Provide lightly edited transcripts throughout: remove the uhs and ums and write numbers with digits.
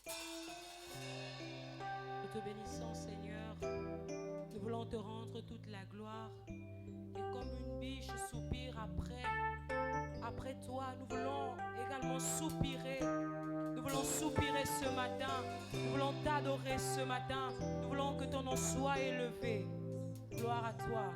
Nous te bénissons, Seigneur. Nous voulons te rendre toute la gloire. Et comme une biche soupire après toi, nous voulons également soupirer. Nous voulons soupirer ce matin. Nous voulons t'adorer ce matin. Nous voulons que ton nom soit élevé. Gloire à toi.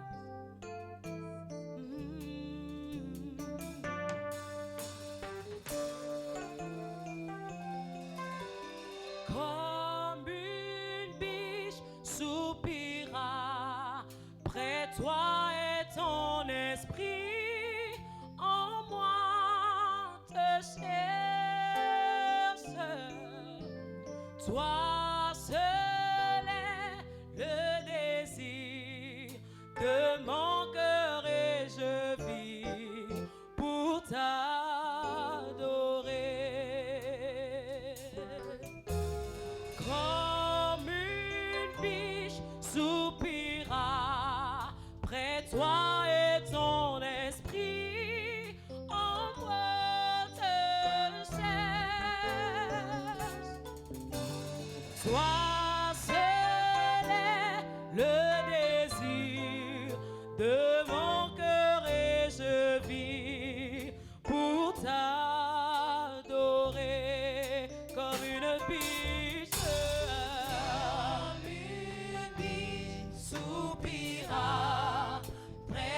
Comme une biche soupira près toi et ton esprit en moi te cherche. Toi seul est le désir de mon cœur et je vis pour t'adorer. Comme une biche soupira près toi et ton esprit en moi te cherche. Toi seul est le désir de mon cœur et je vis pour t'adorer comme une biche. Comme une biche soupira près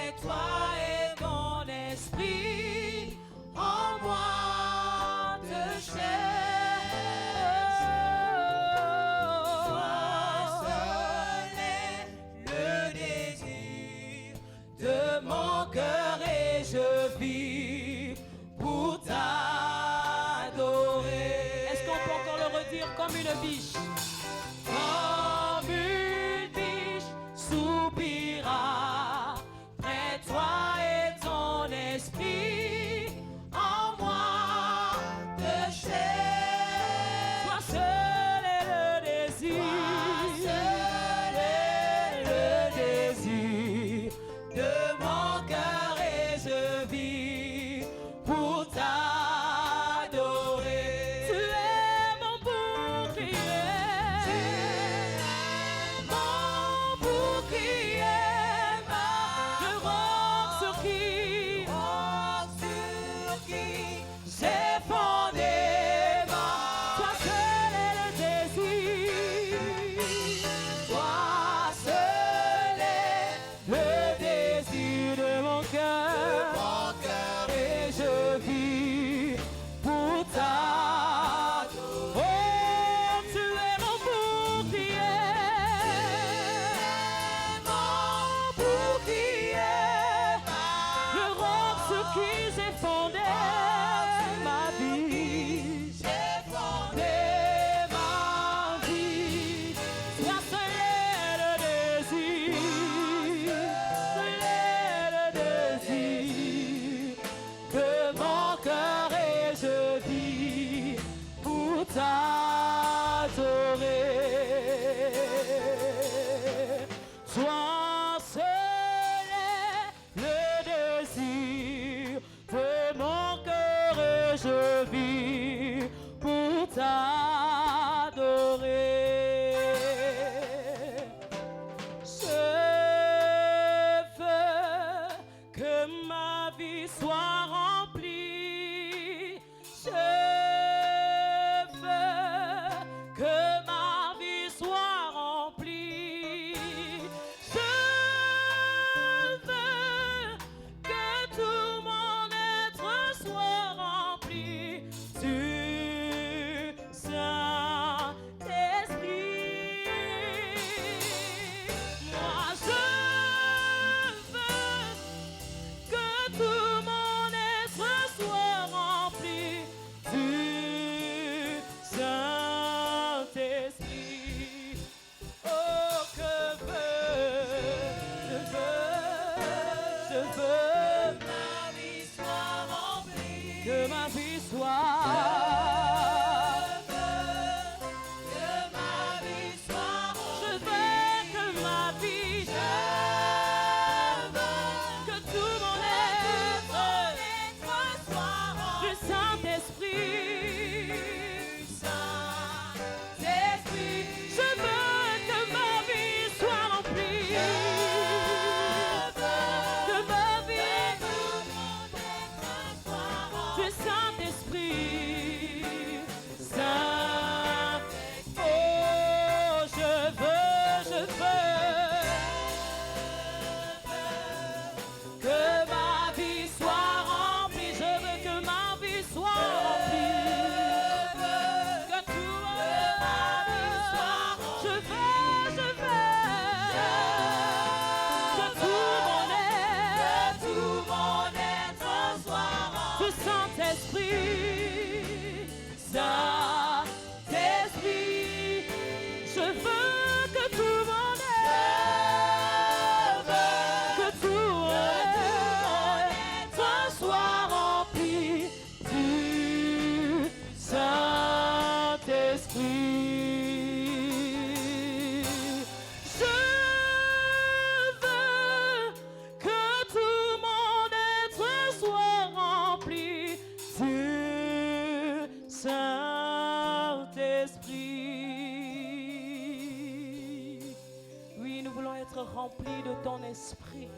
être remplis de ton esprit.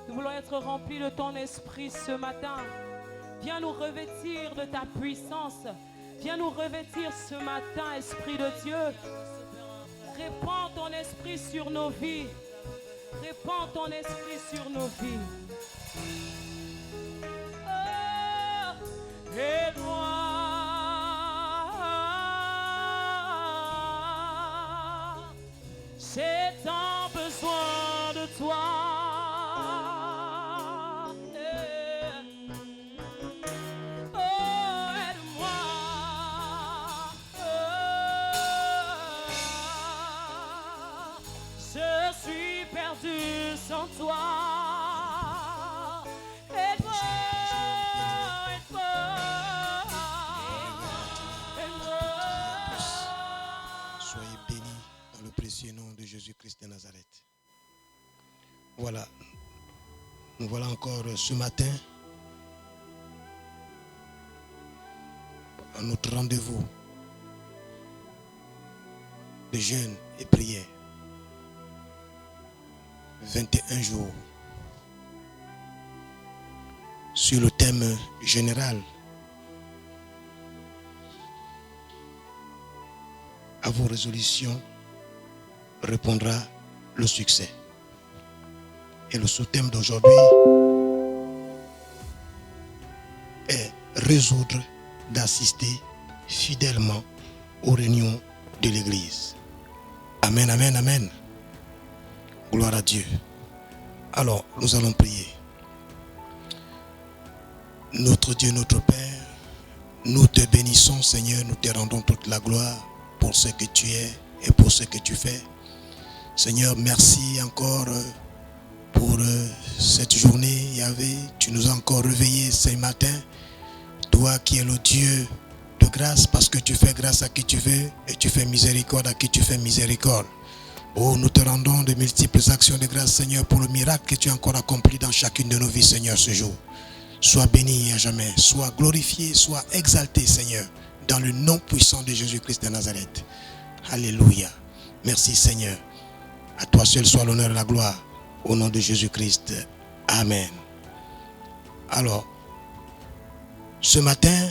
Nous voulons être remplis de ton esprit ce matin. Viens nous revêtir de ta puissance. Viens nous revêtir ce matin, Esprit de Dieu. Répands ton esprit sur nos vies. Répands ton esprit sur nos vies. Oh, aide-moi. J'ai tant besoin de toi. Sans toi, aide-moi, aide-moi, aide-moi. Soyez bénis dans le précieux nom de Jésus-Christ de Nazareth. Voilà, nous voilà encore ce matin à notre rendez-vous de jeûne et prière. 21 jours sur le thème général. À vos résolutions répondra le succès. Et le sous-thème d'aujourd'hui est résoudre d'assister fidèlement aux réunions de l'Église. Amen, amen, amen. Gloire à Dieu. Alors, nous allons prier. Notre Dieu, notre Père, nous te bénissons, Seigneur, nous te rendons toute la gloire pour ce que tu es et pour ce que tu fais. Seigneur, merci encore pour cette journée, Yahvé. Tu nous as encore réveillés ce matin. Toi qui es le Dieu de grâce, parce que tu fais grâce à qui tu veux et tu fais miséricorde à qui tu fais miséricorde. Oh, nous te rendons de multiples actions de grâce, Seigneur, pour le miracle que tu as encore accompli dans chacune de nos vies, Seigneur, ce jour. Sois béni à jamais, sois glorifié, sois exalté, Seigneur, dans le nom puissant de Jésus-Christ de Nazareth. Alléluia. Merci, Seigneur. À toi seul soit l'honneur et la gloire. Au nom de Jésus-Christ. Amen. Alors, ce matin,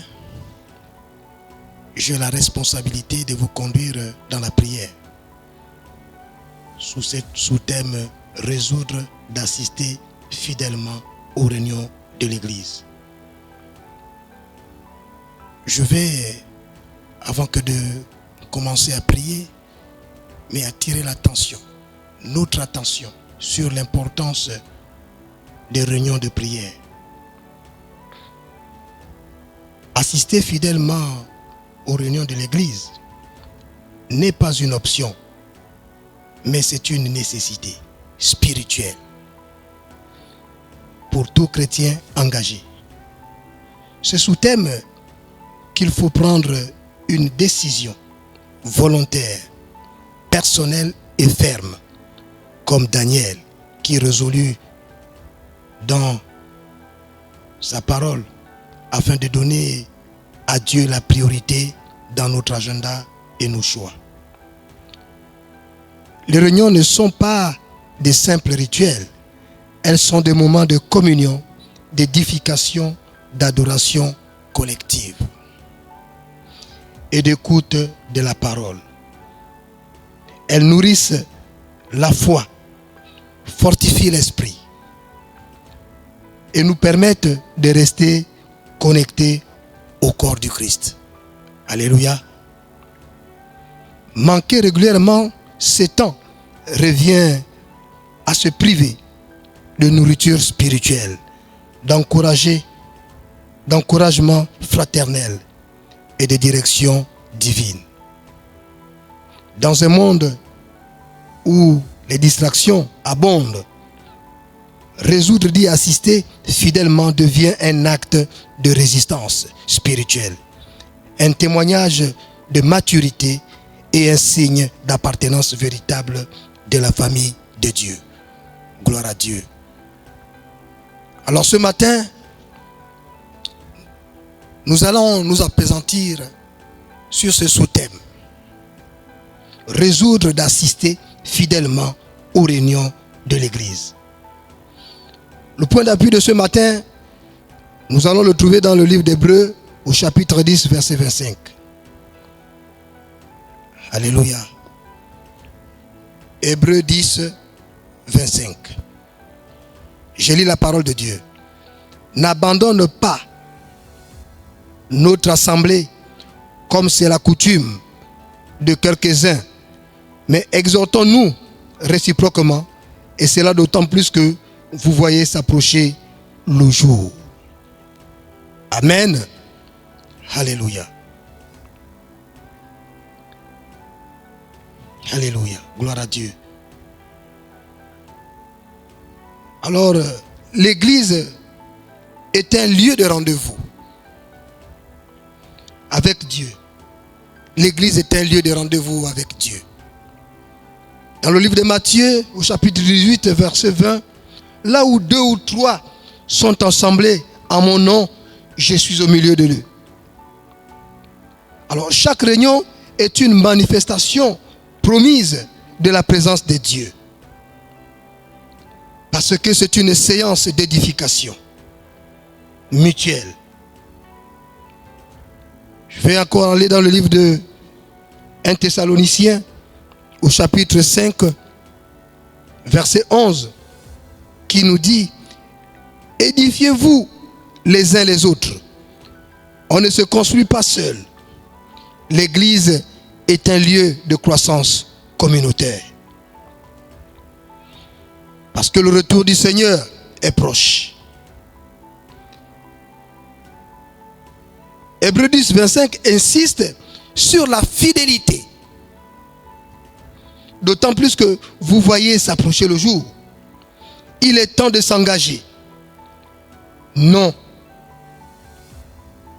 j'ai la responsabilité de vous conduire dans la prière. Sous thème résoudre d'assister fidèlement aux réunions de l'Église. Je vais, avant que de commencer à prier, mais attirer l'attention, notre attention sur l'importance des réunions de prière. Assister fidèlement aux réunions de l'Église n'est pas une option, mais c'est une nécessité spirituelle pour tout chrétien engagé. C'est sous thème qu'il faut prendre une décision volontaire, personnelle et ferme, comme Daniel qui résolut dans sa parole afin de donner à Dieu la priorité dans notre agenda et nos choix. Les réunions ne sont pas des simples rituels. Elles sont des moments de communion, d'édification, d'adoration collective et d'écoute de la parole. Elles nourrissent la foi, fortifient l'esprit et nous permettent de rester connectés au corps du Christ. Alléluia. Manquer régulièrement ces temps revient à se priver de nourriture spirituelle, d'encouragement fraternel et de direction divine. Dans un monde où les distractions abondent, résoudre d'y assister fidèlement devient un acte de résistance spirituelle, un témoignage de maturité et un signe d'appartenance véritable de la famille de Dieu. Gloire à Dieu. Alors ce matin, nous allons nous appesantir sur ce sous-thème. Résoudre d'assister fidèlement aux réunions de l'église. Le point d'appui de ce matin, nous allons le trouver dans le livre d'Hébreux au chapitre 10, verset 25. Alléluia. Hébreux 10, 25. Je lis la parole de Dieu. N'abandonne pas notre assemblée comme c'est la coutume de quelques-uns, mais exhortons-nous réciproquement, et cela d'autant plus que vous voyez s'approcher le jour. Amen. Alléluia. Alléluia. Gloire à Dieu. Alors, l'église est un lieu de rendez-vous avec Dieu. L'église est un lieu de rendez-vous avec Dieu. Dans le livre de Matthieu, au chapitre 18, verset 20, là où 2 ou 3 sont assemblés en mon nom, je suis au milieu de eux. Alors, chaque réunion est une manifestation promise de la présence de Dieu. Parce que c'est une séance d'édification mutuelle. Je vais encore aller dans le livre de 1 Thessaloniciens, au chapitre 5, verset 11, qui nous dit: édifiez-vous les uns les autres. On ne se construit pas seul. L'église est un lieu de croissance communautaire. Parce que le retour du Seigneur est proche. Hébreux 10, 25 insiste sur la fidélité. D'autant plus que vous voyez s'approcher le jour. Il est temps de s'engager. Non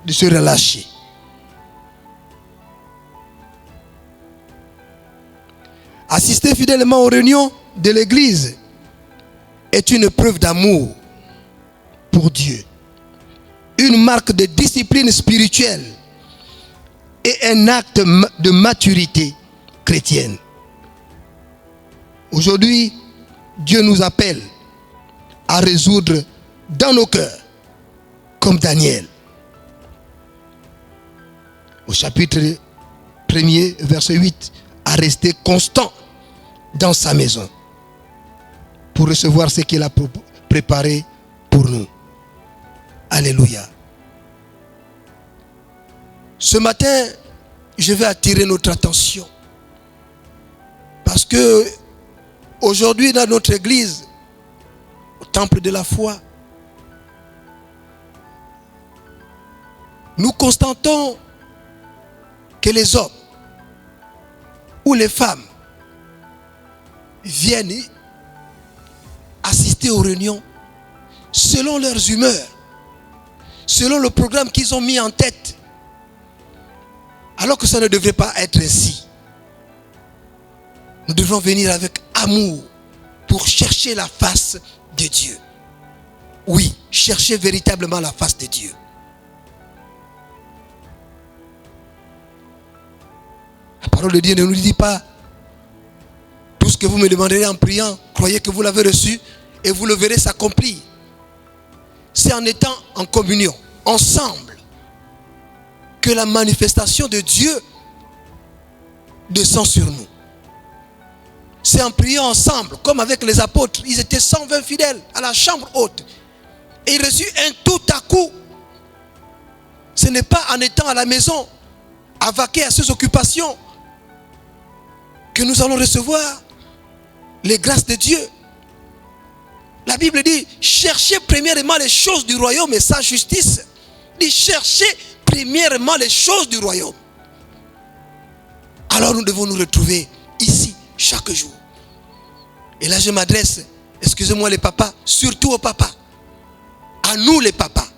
de se relâcher. Assister fidèlement aux réunions de l'église est une preuve d'amour pour Dieu, une marque de discipline spirituelle et un acte de maturité chrétienne. Aujourd'hui, Dieu nous appelle à résoudre dans nos cœurs, comme Daniel. Au chapitre 1er, verset 8, à rester constant dans sa maison pour recevoir ce qu'il a préparé pour nous. Alléluia. Ce matin, je vais attirer notre attention parce que aujourd'hui dans notre église, au temple de la foi, nous constatons que les hommes ou les femmes viennent assister aux réunions selon leurs humeurs, selon le programme qu'ils ont mis en tête, alors que ça ne devrait pas être ainsi. Nous devons venir avec amour pour chercher la face de Dieu. Oui, chercher véritablement la face de Dieu. La parole de Dieu ne nous dit pas: tout ce que vous me demanderez en priant, croyez que vous l'avez reçu et vous le verrez s'accomplir. C'est en étant en communion, ensemble, que la manifestation de Dieu descend sur nous. C'est en priant ensemble, comme avec les apôtres. Ils étaient 120 fidèles à la chambre haute. Et ils reçurent un tout à coup. Ce n'est pas en étant à la maison, à vaquer à ses occupations, que nous allons recevoir les grâces de Dieu. La Bible dit: cherchez premièrement les choses du royaume et sa justice. Il dit: cherchez premièrement les choses du royaume. Alors nous devons nous retrouver ici chaque jour. Et là je m'adresse, excusez-moi les papas, surtout aux papas. À nous les papas.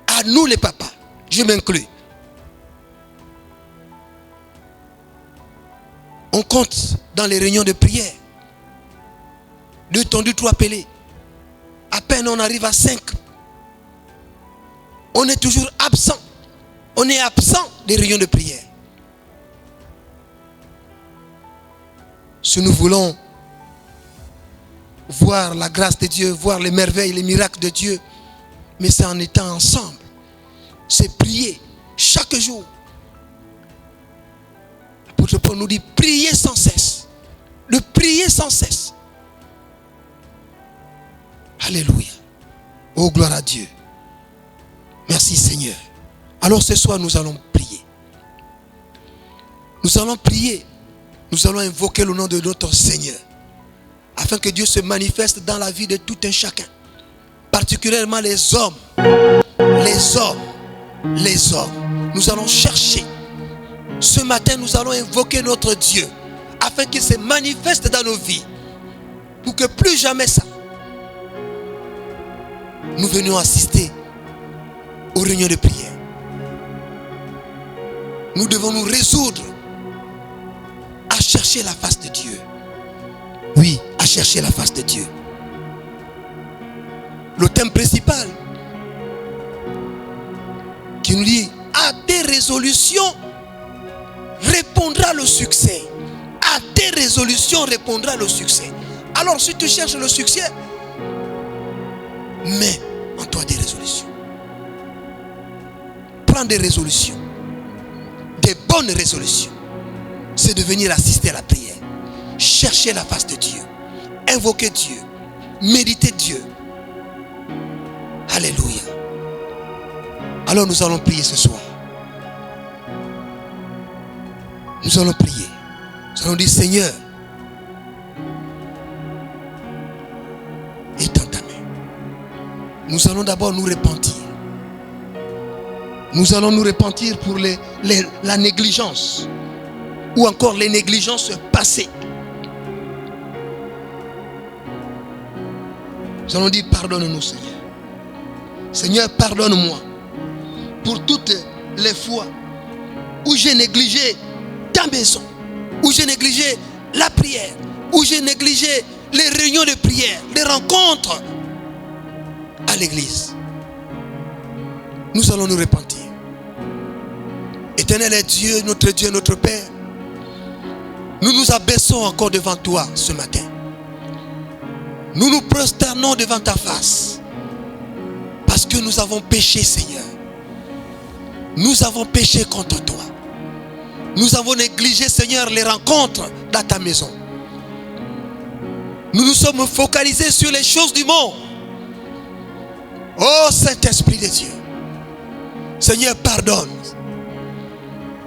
À nous les papas. Je m'inclus. On compte dans les réunions de prière. 2 tondus, 3 pelés. À peine on arrive à 5. On est toujours absent. On est absent des réunions de prière. Si nous voulons voir la grâce de Dieu, voir les merveilles, les miracles de Dieu. Mais c'est en étant ensemble. C'est prier chaque jour. L'apôtre Paul nous dit, priez sans cesse. De prier sans cesse. Alléluia. Oh, gloire à Dieu. Merci Seigneur. Alors ce soir, nous allons prier. Nous allons prier. Nous allons invoquer le nom de notre Seigneur. Afin que Dieu se manifeste dans la vie de tout un chacun. Particulièrement les hommes. Les hommes. Les hommes. Nous allons chercher. Ce matin, nous allons invoquer notre Dieu. Afin qu'il se manifeste dans nos vies. Pour que plus jamais ça. Nous venions assister aux réunions de prière. Nous devons nous résoudre à chercher la face de Dieu. Oui, à chercher la face de Dieu. Le thème principal qui nous dit à tes résolutions répondra le succès. À tes résolutions répondra le succès. Alors si tu cherches le succès, mets en toi des résolutions. Prends des résolutions. Des bonnes résolutions. C'est de venir assister à la prière. Chercher la face de Dieu. Invoquer Dieu. Méditer Dieu. Alléluia. Alors nous allons prier ce soir. Nous allons prier. Nous allons dire, Seigneur, étends ta main. Nous allons d'abord nous repentir. Nous allons nous repentir pour la négligence. Ou encore les négligences passées. Nous allons dire, pardonne-nous Seigneur. Seigneur, pardonne-moi pour toutes les fois où j'ai négligé ta maison, où j'ai négligé la prière, où j'ai négligé les réunions de prière, les rencontres à l'église. Nous allons nous repentir. Éternel est Dieu, notre Père. Nous nous abaissons encore devant toi ce matin. Nous nous prosternons devant ta face. Parce que nous avons péché, Seigneur. Nous avons péché contre toi. Nous avons négligé, Seigneur, les rencontres dans ta maison. Nous nous sommes focalisés sur les choses du monde. Oh Saint-Esprit de Dieu. Seigneur, pardonne.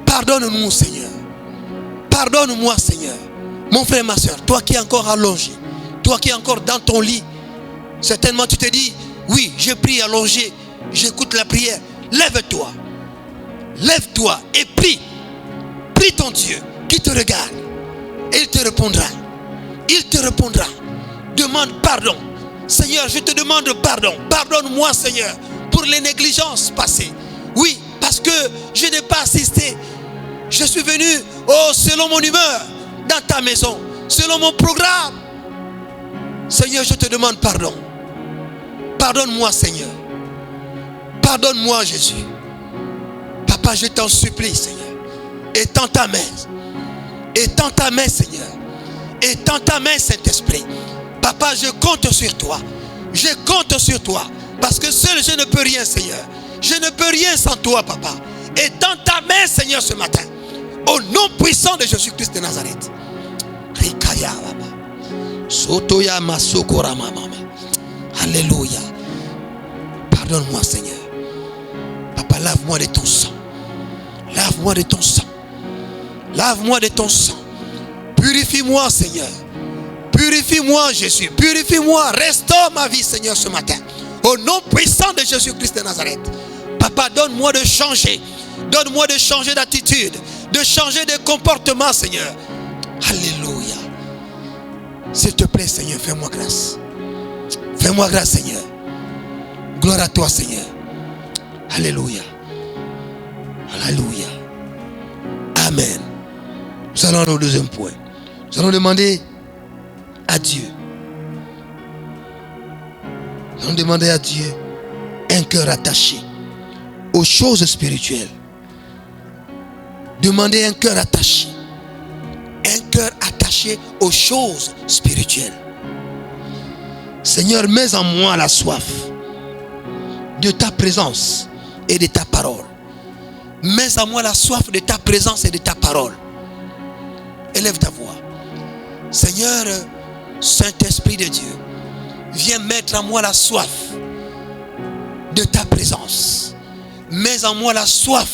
Pardonne-nous, Seigneur. Pardonne-moi, Seigneur. Mon frère, ma soeur, toi qui es encore allongé, toi qui es encore dans ton lit, certainement tu te dis, oui, je prie allongé, j'écoute la prière. Lève-toi. Lève-toi et prie. Prie ton Dieu qui te regarde. Et il te répondra. Il te répondra. Demande pardon. Seigneur, je te demande pardon. Pardonne-moi, Seigneur, pour les négligences passées. Oui, parce que je n'ai pas assisté. Je suis venu, oh, selon mon humeur, dans ta maison, selon mon programme. Seigneur, je te demande pardon. Pardonne-moi, Seigneur. Pardonne-moi, Jésus. Papa, je t'en supplie, Seigneur. Étends ta main. Étends ta main, Seigneur. Étends ta main, Saint-Esprit. Papa, je compte sur toi. Je compte sur toi. Parce que seul je ne peux rien, Seigneur. Je ne peux rien sans toi, Papa. Étends ta main, Seigneur, ce matin. Au nom puissant de Jésus-Christ de Nazareth. Rikaya, Baba. Sotoya Masokora Mama. Alléluia. Pardonne-moi, Seigneur. Papa, lave-moi de ton sang. Lave-moi de ton sang. Lave-moi de ton sang. Purifie-moi, Seigneur. Purifie-moi, Jésus. Purifie-moi. Restaure ma vie, Seigneur, ce matin. Au nom puissant de Jésus-Christ de Nazareth. Papa, donne-moi de changer. Donne-moi de changer d'attitude. De changer de comportement, Seigneur. Alléluia. S'il te plaît, Seigneur, fais-moi grâce. Fais-moi grâce, Seigneur. Gloire à toi, Seigneur. Alléluia. Alléluia. Amen. Nous allons au deuxième point. Nous allons demander à Dieu. Nous allons demander à Dieu un cœur attaché aux choses spirituelles. Demander un cœur attaché. Un cœur attaché aux choses spirituelles. Seigneur, mets en moi la soif de ta présence et de ta parole. Mets en moi la soif de ta présence et de ta parole. Élève ta voix. Seigneur, Saint-Esprit de Dieu, viens mettre en moi la soif de ta présence. Mets en moi la soif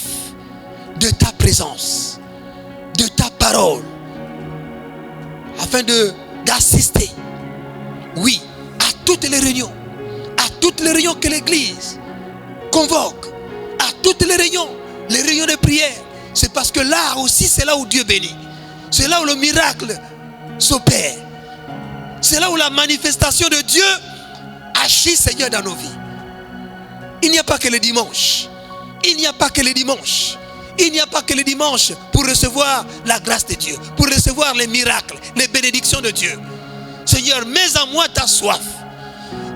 de ta présence, de ta parole, afin d'assister, oui, à toutes les réunions que l'Église convoque, à toutes les réunions de prière. C'est parce que là aussi, c'est là où Dieu bénit. C'est là où le miracle s'opère. C'est là où la manifestation de Dieu agit, Seigneur, dans nos vies. Il n'y a pas que le dimanche. Il n'y a pas que le dimanche. Il n'y a pas que le dimanche pour recevoir la grâce de Dieu, pour recevoir les miracles, les bénédictions de Dieu. Seigneur, mets en moi ta soif.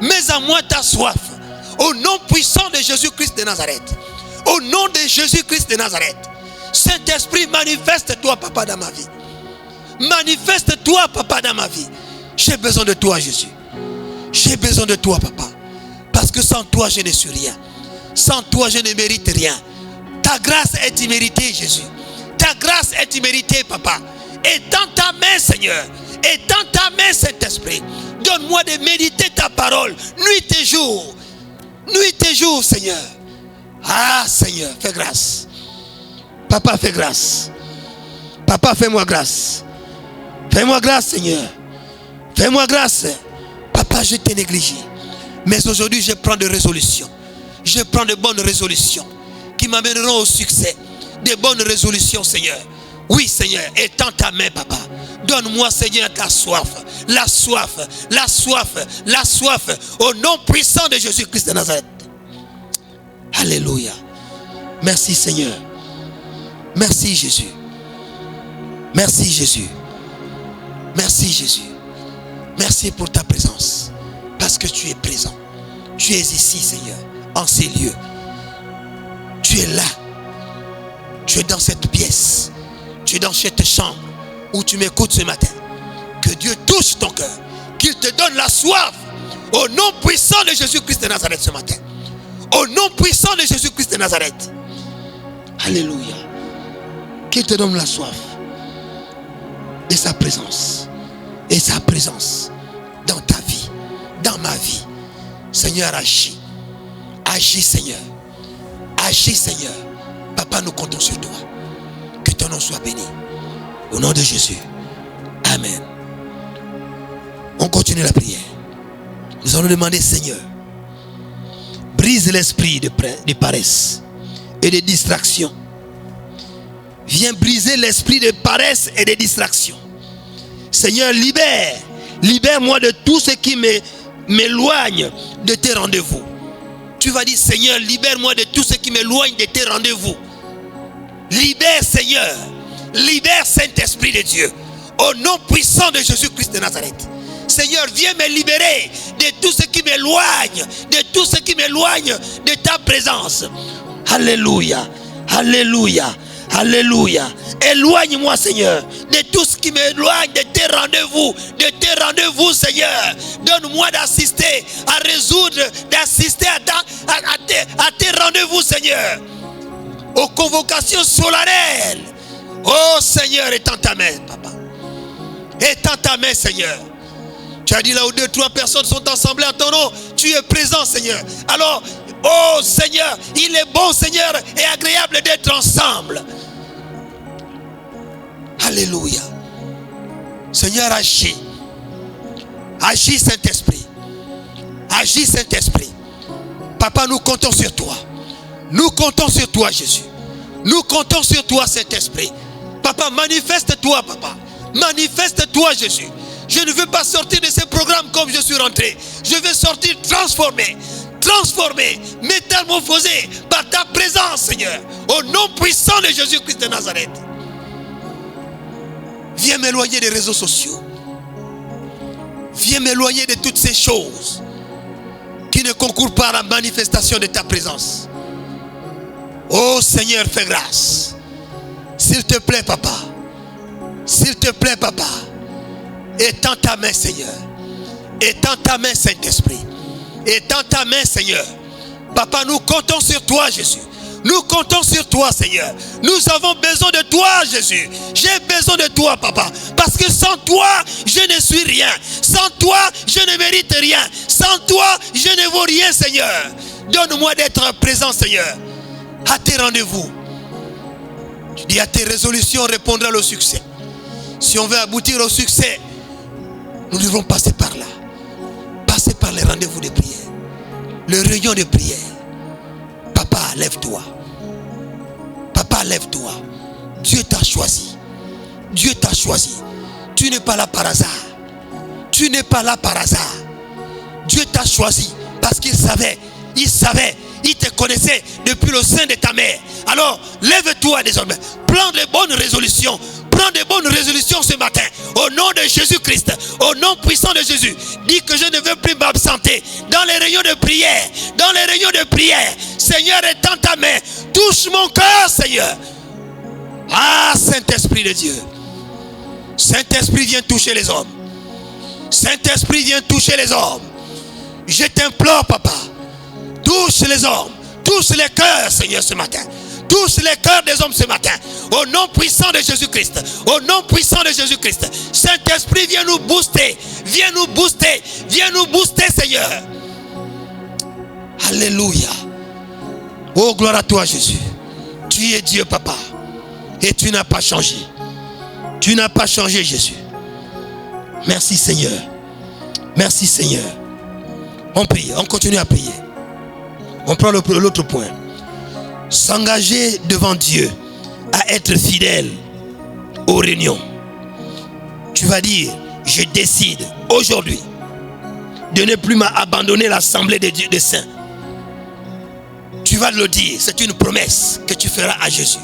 Mets en moi ta soif. Au nom puissant de Jésus-Christ de Nazareth. Au nom de Jésus-Christ de Nazareth. Saint-Esprit, manifeste-toi, Papa, dans ma vie. Manifeste-toi, Papa, dans ma vie. J'ai besoin de toi, Jésus. J'ai besoin de toi, Papa. Parce que sans toi, je ne suis rien. Sans toi, je ne mérite rien. Ta grâce est imméritée, Jésus. Ta grâce est imméritée, Papa. Étends ta main, Seigneur. Étends ta main, Saint-Esprit. Donne-moi de méditer ta parole, nuit et jour. Nuit et jour, Seigneur. Ah, Seigneur, fais grâce. Papa, fais grâce. Papa, fais-moi grâce. Fais-moi grâce, Seigneur. Fais-moi grâce. Papa, je t'ai négligé. Mais aujourd'hui, je prends des résolutions. Je prends de bonnes résolutions qui m'amèneront au succès. Des bonnes résolutions, Seigneur. Oui, Seigneur, étends ta main, Papa. Donne-moi, Seigneur, ta soif. La soif, la soif, la soif. Au nom puissant de Jésus-Christ de Nazareth. Alléluia. Merci, Seigneur. Merci, Jésus. Merci, Jésus. Merci, Jésus. Merci pour ta présence. Parce que tu es présent. Tu es ici, Seigneur, en ces lieux. Tu es là. Tu es dans cette pièce. Tu es dans cette chambre où tu m'écoutes ce matin. Que Dieu touche ton cœur. Qu'il te donne la soif. Au nom puissant de Jésus-Christ de Nazareth ce matin. Au nom puissant de Jésus-Christ de Nazareth. Alléluia. Qu'il te donne la soif de sa présence. Et sa présence dans ta vie, dans ma vie. Seigneur, agis. Agis, Seigneur. Agis, Seigneur. Papa, nous comptons sur toi. Que ton nom soit béni. Au nom de Jésus. Amen. On continue la prière. Nous allons demander, Seigneur, brise l'esprit de paresse et de distraction. Viens briser l'esprit de paresse et de distraction. Seigneur, libère-moi de tout ce qui m'éloigne de tes rendez-vous. Tu vas dire, Seigneur, libère-moi de tout ce qui m'éloigne de tes rendez-vous. Libère, Seigneur. Libère, Saint-Esprit de Dieu. Au nom puissant de Jésus-Christ de Nazareth. Seigneur, viens me libérer de tout ce qui m'éloigne, de tout ce qui m'éloigne de ta présence. Alléluia. Alléluia. Alléluia. Éloigne-moi, Seigneur, de tout ce qui m'éloigne de tes rendez-vous. De tes rendez-vous, Seigneur. Donne-moi d'assister à résoudre, d'assister à tes rendez-vous, Seigneur. Aux convocations solennelles. Oh, Seigneur, étends ta main, Papa. Étends ta main, Seigneur. Tu as dit là où 2, 3 personnes sont assemblées à ton nom, tu es présent, Seigneur. Alors, oh Seigneur, il est bon, Seigneur, et agréable d'être ensemble. Alléluia. Seigneur, agis. Agis, Saint-Esprit. Agis, Saint-Esprit. Papa, nous comptons sur toi. Nous comptons sur toi, Jésus. Nous comptons sur toi, Saint-Esprit. Papa, manifeste-toi, Papa. Manifeste-toi, Jésus. Je ne veux pas sortir de ce programme comme je suis rentré. Je veux sortir transformé, métamorphosé par ta présence, Seigneur. Au nom puissant de Jésus-Christ de Nazareth. Viens m'éloigner des réseaux sociaux. Viens m'éloigner de toutes ces choses qui ne concourent pas à la manifestation de ta présence. Oh Seigneur, fais grâce. S'il te plaît, Papa. S'il te plaît, Papa. Étends ta main, Seigneur. est dans ta main, Saint-Esprit. Est dans ta main, Seigneur. Papa, nous comptons sur toi, Jésus. Nous comptons sur toi, Seigneur. Nous avons besoin de toi, Jésus. J'ai besoin de toi, Papa. Parce que sans toi, je ne suis rien. Sans toi, je ne mérite rien. Sans toi, je ne vaux rien, Seigneur. Donne-moi d'être présent, Seigneur. À tes rendez-vous. Tu dis à tes résolutions répondra au succès. Si on veut aboutir au succès, nous devons passer par là. Passer par les rendez-vous de prière. Le réunion de prière. Papa, lève-toi. Papa, lève-toi. Dieu t'a choisi. Dieu t'a choisi. Tu n'es pas là par hasard. Tu n'es pas là par hasard. Dieu t'a choisi parce qu'il savait. Il savait. Il te connaissait depuis le sein de ta mère. Alors, lève-toi désormais. Prends de bonnes résolutions. Prends de bonnes résolutions ce matin. Au nom de Jésus-Christ. Au nom puissant de Jésus. Dis que je ne veux plus m'absenter. Dans les réunions de prière. Dans les réunions de prière. Seigneur, étends ta main. Touche mon cœur, Seigneur. Ah, Saint-Esprit de Dieu. Saint-Esprit, viens toucher les hommes. Saint-Esprit, viens toucher les hommes. Je t'implore, Papa. Touche les hommes. Touche les cœurs, Seigneur, ce matin. Touche les cœurs des hommes ce matin. Au nom puissant de Jésus-Christ. Au nom puissant de Jésus-Christ. Saint-Esprit, viens nous booster. Viens nous booster. Viens nous booster, Seigneur. Alléluia. Oh, gloire à toi, Jésus. Tu es Dieu, Papa. Et tu n'as pas changé. Tu n'as pas changé, Jésus. Merci, Seigneur. Merci, Seigneur. On prie. On continue à prier. On prend l'autre point. S'engager devant Dieu à être fidèle aux réunions. Tu vas dire, je décide aujourd'hui de ne plus m'abandonner l'assemblée des saints. Tu vas le dire, c'est une promesse que tu feras à Jésus.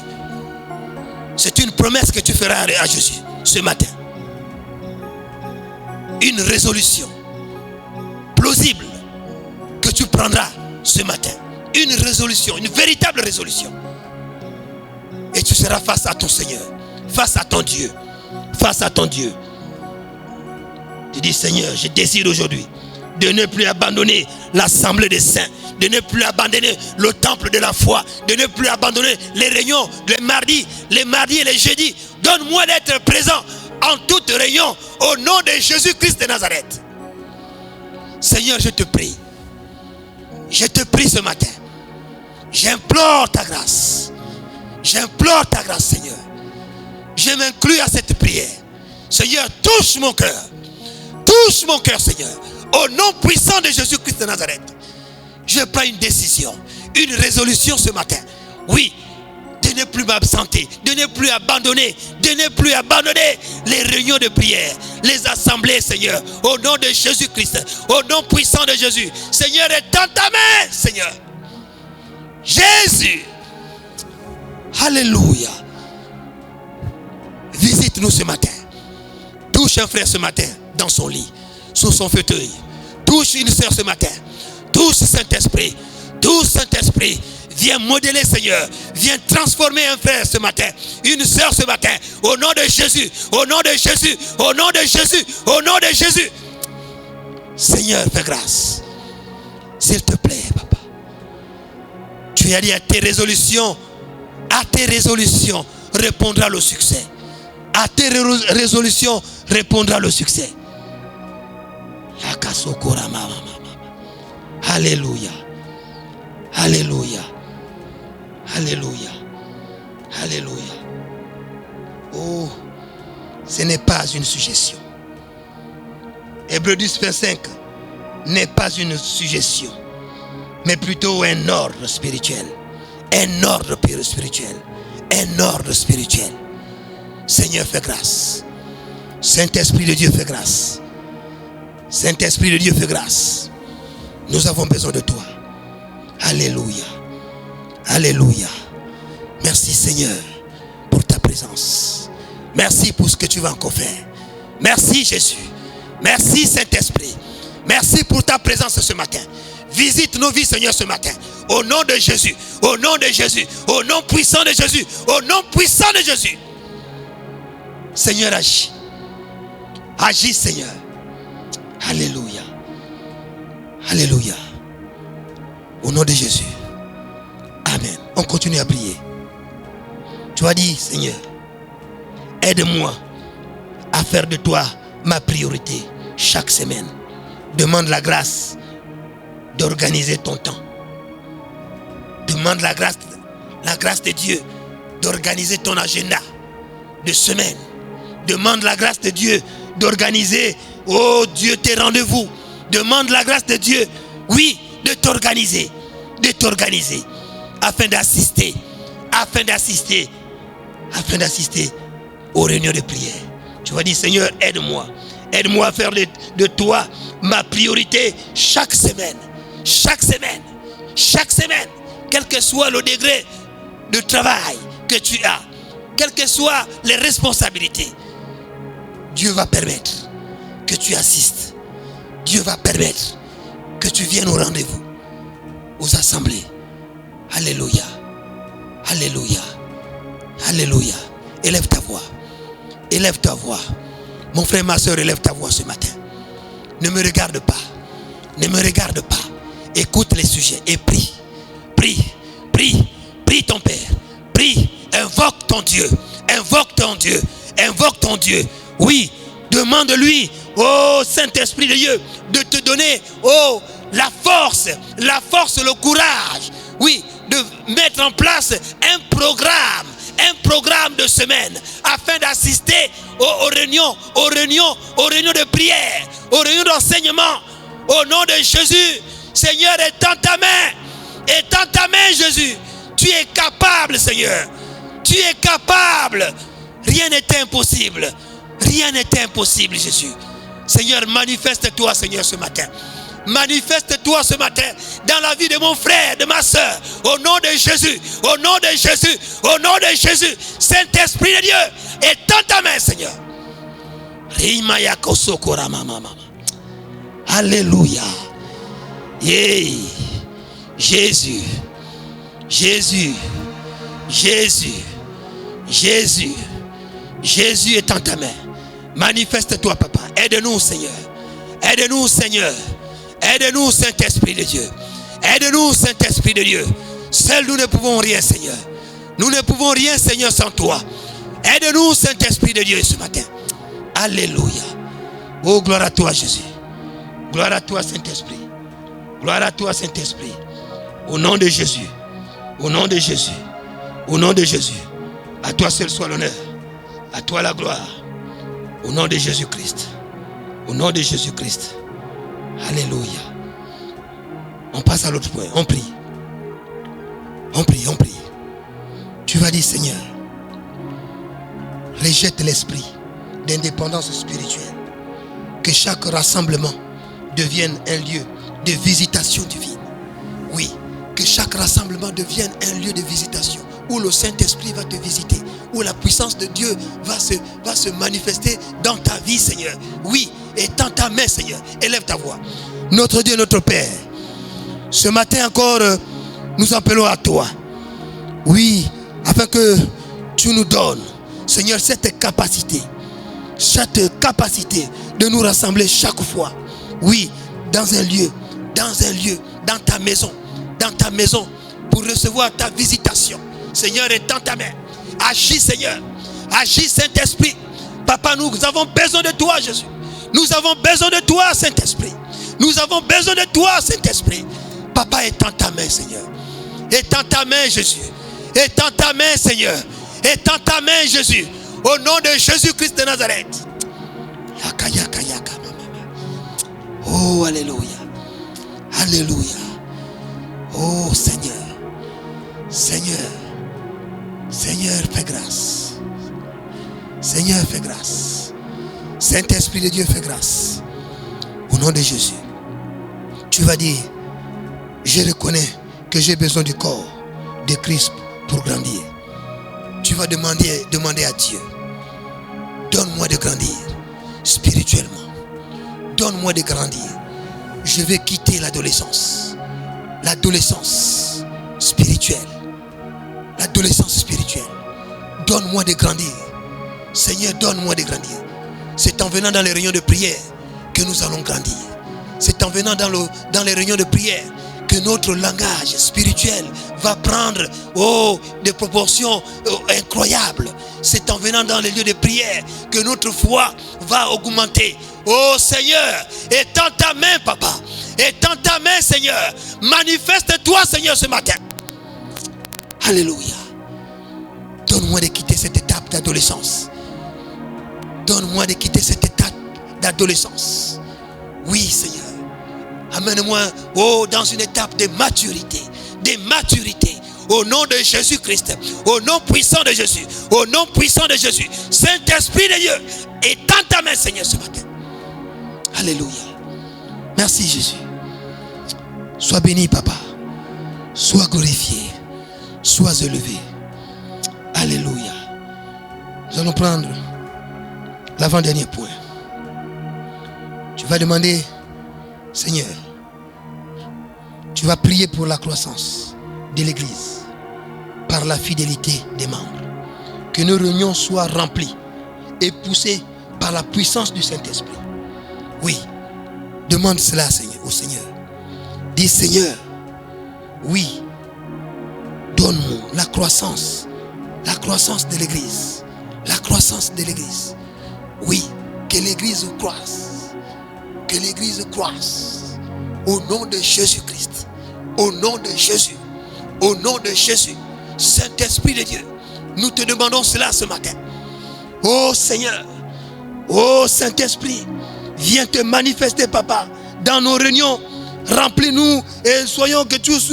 C'est une promesse que tu feras à Jésus ce matin. Une résolution plausible que tu prendras ce matin. Une résolution, une véritable résolution. Et tu seras face à ton Seigneur, face à ton Dieu, face à ton Dieu. Tu dis, Seigneur, je décide aujourd'hui de ne plus abandonner l'assemblée des saints, de ne plus abandonner le temple de la foi, de ne plus abandonner les réunions, les mardis et les jeudis. Donne-moi d'être présent en toute réunion au nom de Jésus-Christ de Nazareth. Seigneur, je te prie. Je te prie ce matin. J'implore ta grâce. J'implore ta grâce, Seigneur. Je m'inclus à cette prière. Seigneur, touche mon cœur. Touche mon cœur, Seigneur. Au nom puissant de Jésus-Christ de Nazareth. Je prends une décision, une résolution ce matin. Oui, de ne plus m'absenter, de ne plus abandonner, les réunions de prière, les assemblées, Seigneur. Au nom de Jésus-Christ, au nom puissant de Jésus. Seigneur, est dans ta main, Seigneur. Jésus. Alléluia. Visite-nous ce matin. Touche un frère ce matin dans son lit, sous son fauteuil. Touche une sœur ce matin. Touche Saint-Esprit. Touche Saint-Esprit. Viens modeler, Seigneur. Viens transformer un frère ce matin, une sœur ce matin. Au nom de Jésus. Au nom de Jésus. Au nom de Jésus. Au nom de Jésus. Seigneur, fais grâce. S'il te plaît, Papa. Tu as dit à tes résolutions répondra le succès. À tes résolutions répondra le succès. Alléluia. Alléluia. Alléluia. Alléluia. Oh, ce n'est pas une suggestion. Hébreux 10, verset 5 n'est pas une suggestion, mais plutôt un ordre spirituel. Un ordre spirituel. Un ordre spirituel. Seigneur, fais grâce. Saint-Esprit de Dieu, fais grâce. Saint-Esprit de Dieu, fais grâce. Nous avons besoin de toi. Alléluia. Alléluia. Merci, Seigneur, pour ta présence. Merci pour ce que tu vas encore faire. Merci, Jésus. Merci, Saint-Esprit. Merci pour ta présence ce matin. Visite nos vies, Seigneur, ce matin. Au nom de Jésus. Au nom de Jésus. Au nom puissant de Jésus. Au nom puissant de Jésus. Seigneur, agis. Agis, Seigneur. Alléluia. Alléluia. Au nom de Jésus. Amen. On continue à prier. Tu as dit, Seigneur, aide-moi à faire de toi ma priorité chaque semaine. Demande la grâce d'organiser ton temps. Demande la grâce de Dieu d'organiser ton agenda de semaine. Demande la grâce de Dieu d'organiser, oh Dieu, tes rendez-vous. Demande la grâce de Dieu, oui, de t'organiser afin d'assister aux réunions de prière. Tu vas dire, Seigneur, aide-moi à faire de toi ma priorité chaque semaine, quel que soit le degré de travail que tu as, quelles que soient les responsabilités. Dieu va permettre que tu assistes. Dieu va permettre que tu viennes au rendez-vous, aux assemblées. Alléluia. Alléluia. Alléluia. Élève ta voix. Élève ta voix. Mon frère, ma soeur, élève ta voix ce matin. Ne me regarde pas. Ne me regarde pas. Écoute les sujets et prie. Prie. Prie. Prie ton Père. Prie. Invoque ton Dieu. Invoque ton Dieu. Invoque ton Dieu. Oui. Demande-lui, oh Saint-Esprit de Dieu, de te donner, oh, la force, le courage. Oui, de mettre en place un programme de semaine afin d'assister aux réunions de prière, aux réunions d'enseignement. Au nom de Jésus, Seigneur, étends ta main, Jésus. Tu es capable, Seigneur. Tu es capable. Rien n'est impossible. Rien n'est impossible, Jésus. Seigneur, manifeste-toi, Seigneur, ce matin. Manifeste-toi ce matin dans la vie de mon frère, de ma soeur. Au nom de Jésus, au nom de Jésus, au nom de Jésus. Saint-Esprit de Dieu, étends ta main, Seigneur. Alléluia. Yeah. Jésus, Jésus, Jésus, Jésus, Jésus, étends ta main. Manifeste-toi, papa. Aide-nous, Seigneur. Aide-nous, Seigneur. Aide-nous, Saint-Esprit de Dieu. Aide-nous, Saint-Esprit de Dieu. Seuls nous ne pouvons rien, Seigneur. Nous ne pouvons rien, Seigneur, sans toi. Aide-nous, Saint-Esprit de Dieu, ce matin. Alléluia. Oh, gloire à toi, Jésus. Gloire à toi, Saint-Esprit. Gloire à toi, Saint-Esprit. Au nom de Jésus. Au nom de Jésus. Au nom de Jésus. À toi seul soit l'honneur. À toi la gloire. Au nom de Jésus-Christ. Au nom de Jésus-Christ. Alléluia. On passe à l'autre point. On prie. On prie, on prie. Tu vas dire, Seigneur, rejette l'esprit d'indépendance spirituelle. Que chaque rassemblement devienne un lieu de visitation divine. Oui, que chaque rassemblement devienne un lieu de visitation où le Saint-Esprit va te visiter, où la puissance de Dieu va se manifester dans ta vie, Seigneur. Oui, étends ta main, Seigneur. Élève ta voix. Notre Dieu, notre Père, ce matin encore, nous appelons à toi. Oui, afin que tu nous donnes, Seigneur, cette capacité de nous rassembler chaque fois. Oui, dans un lieu, dans ta maison, pour recevoir ta visitation. Seigneur, étends ta main. Agis, Seigneur. Agis, Saint-Esprit. Papa, nous avons besoin de toi, Jésus. Nous avons besoin de toi, Saint-Esprit. Nous avons besoin de toi, Saint-Esprit. Papa, étends ta main, Seigneur. Étends ta main, Jésus. Étends ta main, Seigneur. Étends ta main, Jésus. Au nom de Jésus-Christ de Nazareth. Oh, alléluia. Alléluia. Oh, Seigneur. Seigneur. Seigneur, fais grâce. Seigneur, fais grâce. Saint-Esprit de Dieu, fais grâce. Au nom de Jésus. Tu vas dire, je reconnais que j'ai besoin du corps de Christ pour grandir. Tu vas demander à Dieu, donne-moi de grandir spirituellement. Donne-moi de grandir. Je vais quitter l'adolescence. L'adolescence spirituelle. L'adolescence spirituelle. Donne-moi de grandir. Seigneur, donne-moi de grandir. C'est en venant dans les réunions de prière que nous allons grandir. C'est en venant dans les réunions de prière que notre langage spirituel va prendre des proportions incroyables. C'est en venant dans les lieux de prière que notre foi va augmenter. Oh Seigneur, étends ta main, Papa. Étends ta main, Seigneur. Manifeste-toi, Seigneur, ce matin. Alléluia. Donne-moi de quitter cette étape d'adolescence. Donne-moi de quitter cette étape d'adolescence. Oui, Seigneur. Amène-moi dans une étape de maturité. De maturité. Au nom de Jésus-Christ. Au nom puissant de Jésus. Au nom puissant de Jésus. Saint-Esprit de Dieu. Étends ta main, Seigneur, ce matin. Alléluia. Merci, Jésus. Sois béni, Papa. Sois glorifié. Sois élevé. Alléluia. Nous allons prendre l'avant-dernier point. Tu vas demander, Seigneur, tu vas prier pour la croissance de l'Église par la fidélité des membres. Que nos réunions soient remplies et poussées par la puissance du Saint-Esprit. Oui, demande cela, Seigneur, au Seigneur. Dis, Seigneur, oui, donne-moi la croissance de l'Église. La croissance de l'Église. Oui, que l'Église croisse. Que l'Église croisse. Au nom de Jésus-Christ. Au nom de Jésus. Au nom de Jésus. Saint-Esprit de Dieu, nous te demandons cela ce matin. Oh Seigneur, oh Saint-Esprit, viens te manifester, Papa, dans nos réunions. Remplis-nous et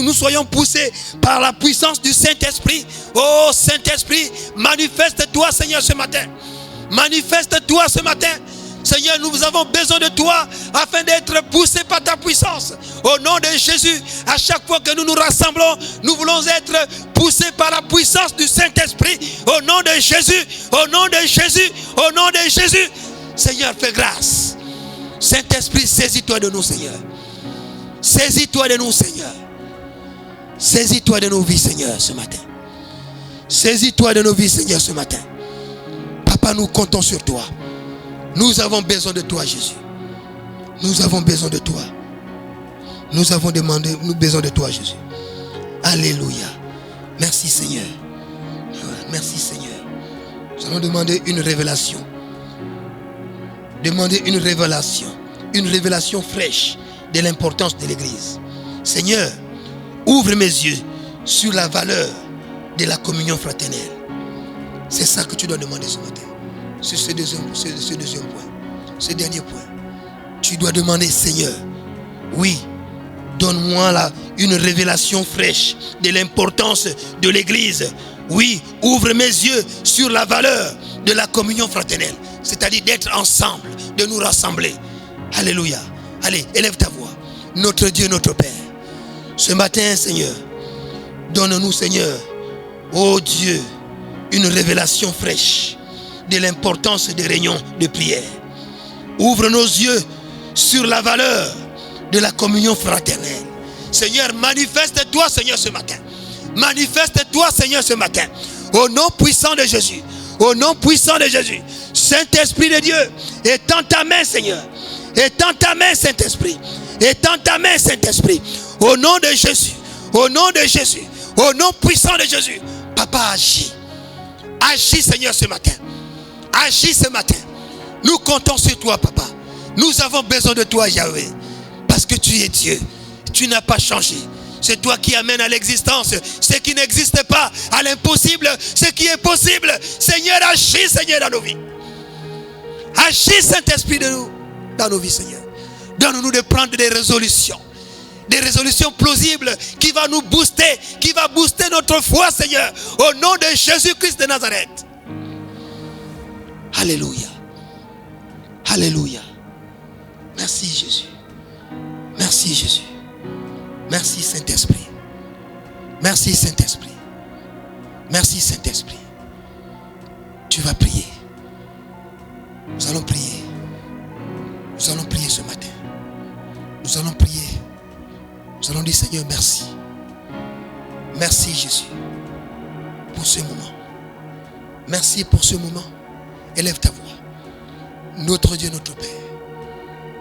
nous soyons poussés par la puissance du Saint-Esprit. Oh Saint-Esprit, manifeste-toi, Seigneur, ce matin. Manifeste-toi ce matin. Seigneur, nous avons besoin de toi afin d'être poussés par ta puissance. Au nom de Jésus, à chaque fois que nous nous rassemblons, nous voulons être poussés par la puissance du Saint-Esprit. Au nom de Jésus, au nom de Jésus, au nom de Jésus. Seigneur, fais grâce. Saint-Esprit, saisis-toi de nous, Seigneur. Saisis-toi de nous, Seigneur. Saisis-toi de nos vies, Seigneur, ce matin. Saisis-toi de nos vies, Seigneur, ce matin. Papa, nous comptons sur toi. Nous avons besoin de toi, Jésus. Nous avons besoin de toi. Nous avons besoin de toi, Jésus. Alléluia. Merci, Seigneur. Merci, Seigneur. Nous allons demander une révélation. Demander une révélation fraîche de l'importance de l'Église. Seigneur, ouvre mes yeux sur la valeur de la communion fraternelle. C'est ça que tu dois demander ce matin. C'est ce deuxième point. Ce dernier point. Tu dois demander, Seigneur, oui, donne-moi une révélation fraîche de l'importance de l'Église. Oui, ouvre mes yeux sur la valeur de la communion fraternelle. C'est-à-dire d'être ensemble, de nous rassembler. Alléluia. Allez, élève ta voix. Notre Dieu, notre Père. Ce matin, Seigneur, donne-nous, Seigneur, oh Dieu, une révélation fraîche de l'importance des réunions de prière. Ouvre nos yeux sur la valeur de la communion fraternelle. Seigneur, manifeste-toi, Seigneur, ce matin. Manifeste-toi, Seigneur, ce matin. Au nom puissant de Jésus. Au nom puissant de Jésus. Saint-Esprit de Dieu, étends ta main, Seigneur. Étends ta main, Saint-Esprit. Étends ta main, Saint-Esprit. Au nom de Jésus. Au nom de Jésus. Au nom puissant de Jésus. Papa, agis. Agis, Seigneur, ce matin. Agis ce matin. Nous comptons sur toi, Papa. Nous avons besoin de toi, Yahweh. Parce que tu es Dieu. Tu n'as pas changé. C'est toi qui amènes à l'existence ce qui n'existe pas, à l'impossible, ce qui est possible. Seigneur, agis, Seigneur, dans nos vies. Agis, Saint-Esprit, dans nos vies, Seigneur. Donne-nous de prendre des résolutions. Des résolutions plausibles qui vont nous booster, qui va booster notre foi, Seigneur. Au nom de Jésus-Christ de Nazareth. Alléluia. Alléluia. Merci, Jésus. Merci, Jésus. Merci, Saint-Esprit. Merci, Saint-Esprit. Merci, Saint-Esprit. Tu vas prier. Nous allons prier. Nous allons prier ce matin. Nous allons prier. Nous allons dire, Seigneur, merci. Merci, Jésus, pour ce moment. Merci pour ce moment. Élève ta voix. Notre Dieu, notre Père,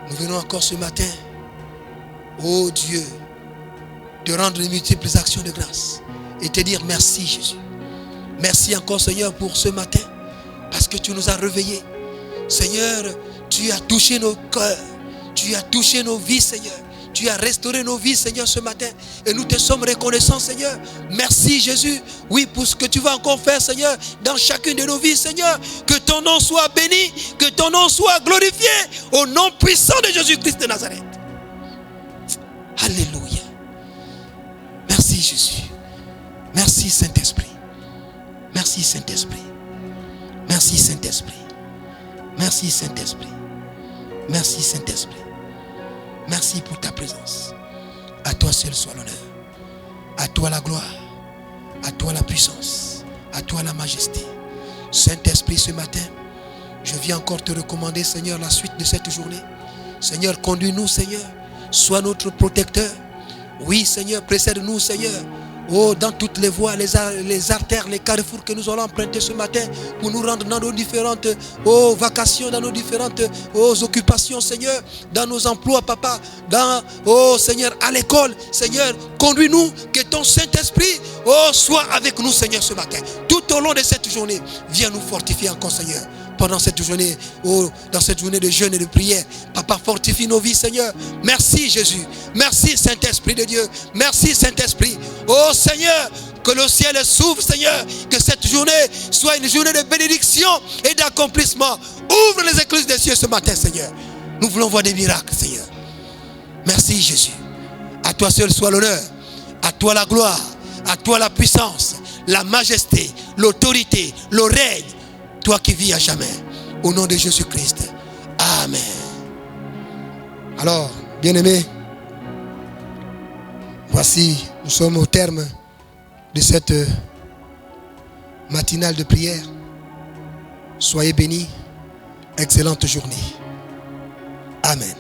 Nous venons encore ce matin, ô Dieu, te rendre de multiples actions de grâce et te dire merci Jésus. Merci encore Seigneur pour ce matin, parce que tu nous as réveillés. Seigneur, tu as touché nos cœurs, tu as touché nos vies Seigneur. Tu as restauré nos vies, Seigneur, ce matin. Et nous te sommes reconnaissants, Seigneur. Merci, Jésus. Oui, pour ce que tu vas encore faire, Seigneur, dans chacune de nos vies, Seigneur. Que ton nom soit béni, que ton nom soit glorifié. Au nom puissant de Jésus-Christ de Nazareth. Alléluia. Merci, Jésus. Merci, Saint-Esprit. Merci, Saint-Esprit. Merci, Saint-Esprit. Merci, Saint-Esprit. Merci, Saint-Esprit. Merci pour ta présence. À toi seul soit l'honneur. À toi la gloire. À toi la puissance. À toi la majesté. Saint-Esprit, ce matin, je viens encore te recommander, Seigneur, la suite de cette journée. Seigneur, conduis-nous, Seigneur. Sois notre protecteur. Oui, Seigneur, précède-nous, Seigneur. Oh, dans toutes les voies, les artères, les carrefours que nous allons emprunter ce matin pour nous rendre dans nos différentes vacations, dans nos différentes occupations, Seigneur, dans nos emplois, Papa, Seigneur, à l'école, Seigneur, conduis-nous, que ton Saint-Esprit, soit avec nous, Seigneur, ce matin. Tout au long de cette journée, viens nous fortifier encore, Seigneur. Pendant cette journée, dans cette journée de jeûne et de prière, Papa, fortifie nos vies, Seigneur. Merci, Jésus. Merci, Saint-Esprit de Dieu. Merci, Saint-Esprit. Oh, Seigneur, que le ciel s'ouvre, Seigneur. Que cette journée soit une journée de bénédiction et d'accomplissement. Ouvre les écluses des cieux ce matin, Seigneur. Nous voulons voir des miracles, Seigneur. Merci, Jésus. À toi seul soit l'honneur. À toi la gloire. À toi la puissance, la majesté, l'autorité, le règne. Toi qui vis à jamais, au nom de Jésus-Christ. Amen. Alors, bien-aimés, voici, nous sommes au terme de cette matinale de prière. Soyez bénis. Excellente journée. Amen.